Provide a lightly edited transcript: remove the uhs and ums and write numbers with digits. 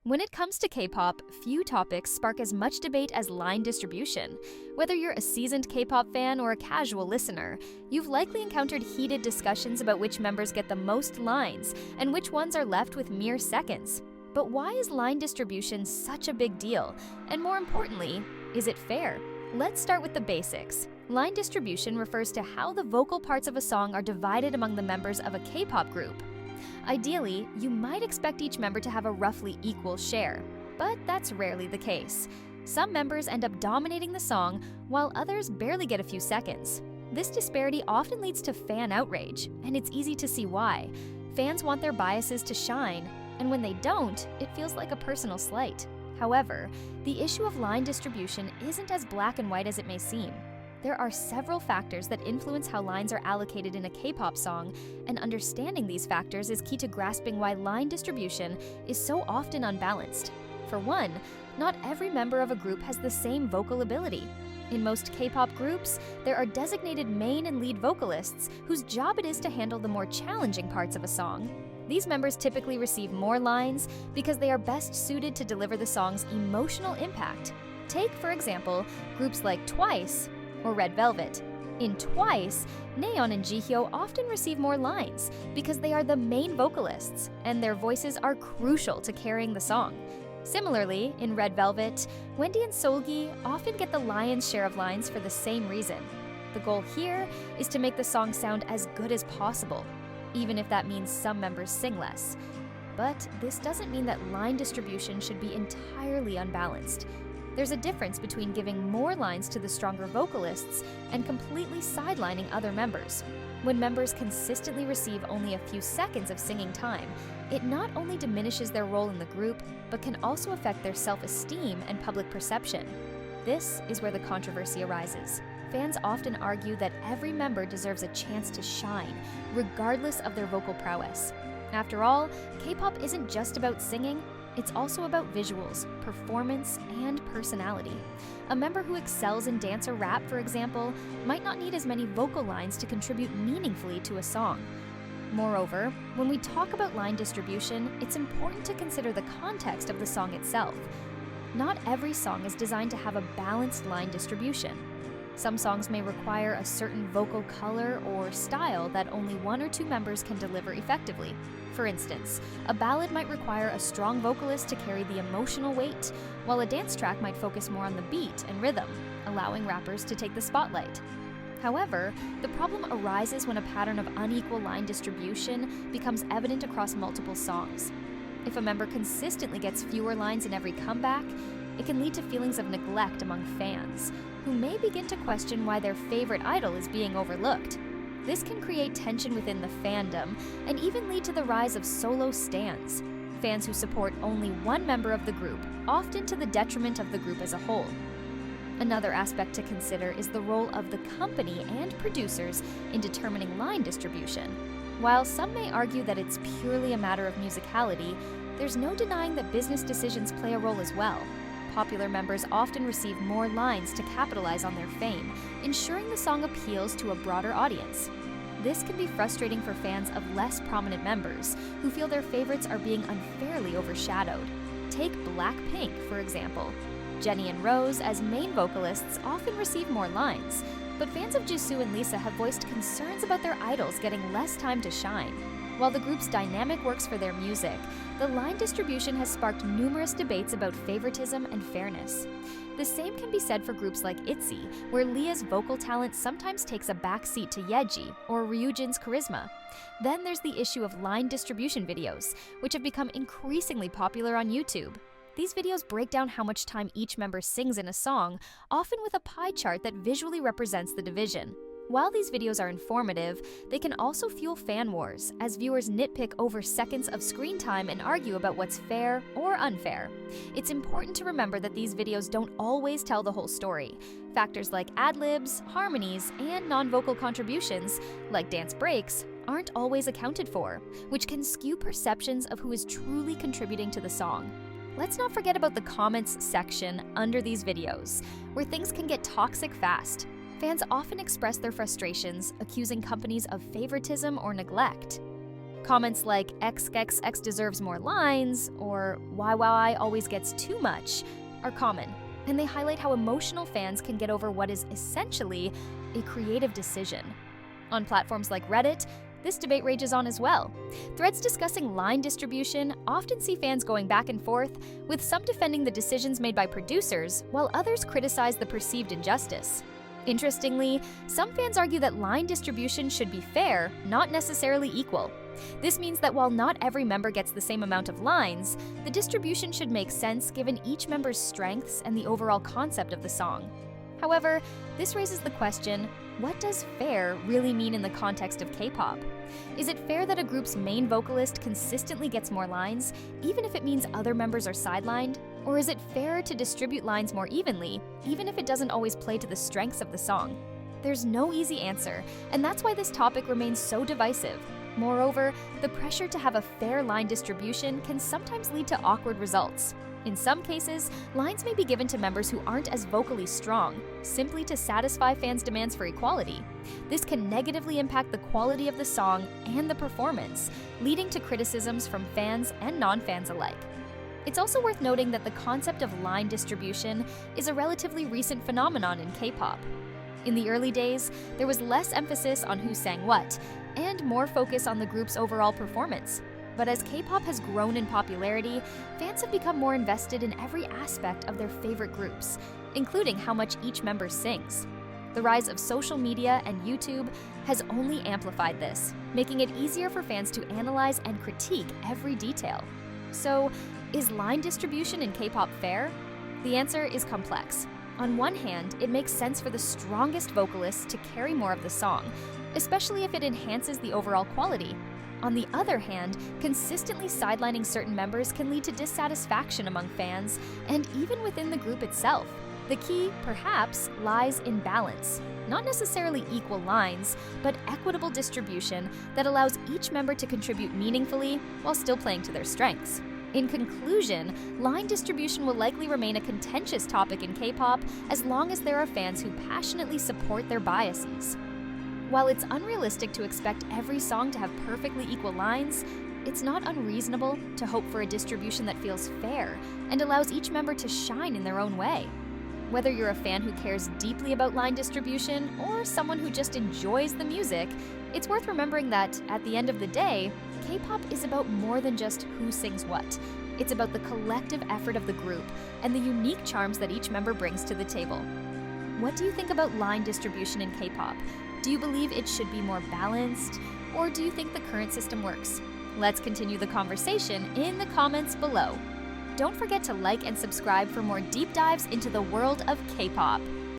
When it comes to K-pop, few topics spark as much debate as line distribution. Whether you're a seasoned K-pop fan or a casual listener, you've likely encountered heated discussions about which members get the most lines and which ones are left with mere seconds. But why is line distribution such a big deal? And more importantly, is it fair? Let's start with the basics. Line distribution refers to how the vocal parts of a song are divided among the members of a K-pop group. Ideally, you might expect each member to have a roughly equal share, but that's rarely the case. Some members end up dominating the song, while others barely get a few seconds. This disparity often leads to fan outrage, and it's easy to see why. Fans want their biases to shine, and when they don't, it feels like a personal slight. However, the issue of line distribution isn't as black and white as it may seem. There are several factors that influence how lines are allocated in a K-pop song, and understanding these factors is key to grasping why line distribution is so often unbalanced. For one, not every member of a group has the same vocal ability. In most K-pop groups, there are designated main and lead vocalists whose job it is to handle the more challenging parts of a song. These members typically receive more lines because they are best suited to deliver the song's emotional impact. Take, for example, groups like Twice or Red Velvet. In Twice, Nayeon and Jihyo often receive more lines because they are the main vocalists, and their voices are crucial to carrying the song. Similarly, in Red Velvet, Wendy and Seulgi often get the lion's share of lines for the same reason. The goal here is to make the song sound as good as possible, even if that means some members sing less. But this doesn't mean that line distribution should be entirely unbalanced. There's a difference between giving more lines to the stronger vocalists and completely sidelining other members. When members consistently receive only a few seconds of singing time, it not only diminishes their role in the group, but can also affect their self-esteem and public perception. This is where the controversy arises. Fans often argue that every member deserves a chance to shine, regardless of their vocal prowess. After all, K-pop isn't just about singing, it's also about visuals, performance, and personality. A member who excels in dance or rap, for example, might not need as many vocal lines to contribute meaningfully to a song. Moreover, when we talk about line distribution, it's important to consider the context of the song itself. Not every song is designed to have a balanced line distribution. Some songs may require a certain vocal color or style that only one or two members can deliver effectively. For instance, a ballad might require a strong vocalist to carry the emotional weight, while a dance track might focus more on the beat and rhythm, allowing rappers to take the spotlight. However, the problem arises when a pattern of unequal line distribution becomes evident across multiple songs. If a member consistently gets fewer lines in every comeback, it can lead to feelings of neglect among fans, who may begin to question why their favorite idol is being overlooked. This can create tension within the fandom and even lead to the rise of solo stans, fans who support only one member of the group, often to the detriment of the group as a whole. Another aspect to consider is the role of the company and producers in determining line distribution. While some may argue that it's purely a matter of musicality, there's no denying that business decisions play a role as well. Popular members often receive more lines to capitalize on their fame, ensuring the song appeals to a broader audience. This can be frustrating for fans of less prominent members, who feel their favorites are being unfairly overshadowed. Take Blackpink, for example. Jennie and Rose, as main vocalists, often receive more lines, but fans of Jisoo and Lisa have voiced concerns about their idols getting less time to shine. While the group's dynamic works for their music, the line distribution has sparked numerous debates about favoritism and fairness. The same can be said for groups like ITZY, where Leah's vocal talent sometimes takes a backseat to Yeji or Ryujin's charisma. Then there's the issue of line distribution videos, which have become increasingly popular on YouTube. These videos break down how much time each member sings in a song, often with a pie chart that visually represents the division. While these videos are informative, they can also fuel fan wars, as viewers nitpick over seconds of screen time and argue about what's fair or unfair. It's important to remember that these videos don't always tell the whole story. Factors like ad-libs, harmonies, and non-vocal contributions, like dance breaks, aren't always accounted for, which can skew perceptions of who is truly contributing to the song. Let's not forget about the comments section under these videos, where things can get toxic fast. Fans often express their frustrations, accusing companies of favoritism or neglect. Comments like XXX deserves more lines or YYI always gets too much are common, and they highlight how emotional fans can get over what is essentially a creative decision. On platforms like Reddit, this debate rages on as well. Threads discussing line distribution often see fans going back and forth, with some defending the decisions made by producers, while others criticize the perceived injustice. Interestingly, some fans argue that line distribution should be fair, not necessarily equal. This means that while not every member gets the same amount of lines, the distribution should make sense given each member's strengths and the overall concept of the song. However, this raises the question, what does fair really mean in the context of K-pop? Is it fair that a group's main vocalist consistently gets more lines, even if it means other members are sidelined? Or is it fairer to distribute lines more evenly, even if it doesn't always play to the strengths of the song? There's no easy answer, and that's why this topic remains so divisive. Moreover, the pressure to have a fair line distribution can sometimes lead to awkward results. In some cases, lines may be given to members who aren't as vocally strong, simply to satisfy fans' demands for equality. This can negatively impact the quality of the song and the performance, leading to criticisms from fans and non-fans alike. It's also worth noting that the concept of line distribution is a relatively recent phenomenon in K-pop. In the early days, there was less emphasis on who sang what, and more focus on the group's overall performance. But as K-pop has grown in popularity, fans have become more invested in every aspect of their favorite groups, including how much each member sings. The rise of social media and YouTube has only amplified this, making it easier for fans to analyze and critique every detail. So, is line distribution in K-pop fair? The answer is complex. On one hand, it makes sense for the strongest vocalists to carry more of the song, especially if it enhances the overall quality. On the other hand, consistently sidelining certain members can lead to dissatisfaction among fans and even within the group itself. The key, perhaps, lies in balance. Not necessarily equal lines, but equitable distribution that allows each member to contribute meaningfully while still playing to their strengths. In conclusion, line distribution will likely remain a contentious topic in K-pop as long as there are fans who passionately support their biases. While it's unrealistic to expect every song to have perfectly equal lines, it's not unreasonable to hope for a distribution that feels fair and allows each member to shine in their own way. Whether you're a fan who cares deeply about line distribution or someone who just enjoys the music, it's worth remembering that, at the end of the day, K-pop is about more than just who sings what. It's about the collective effort of the group and the unique charms that each member brings to the table. What do you think about line distribution in K-pop? Do you believe it should be more balanced, or do you think the current system works? Let's continue the conversation in the comments below. Don't forget to like and subscribe for more deep dives into the world of K-pop.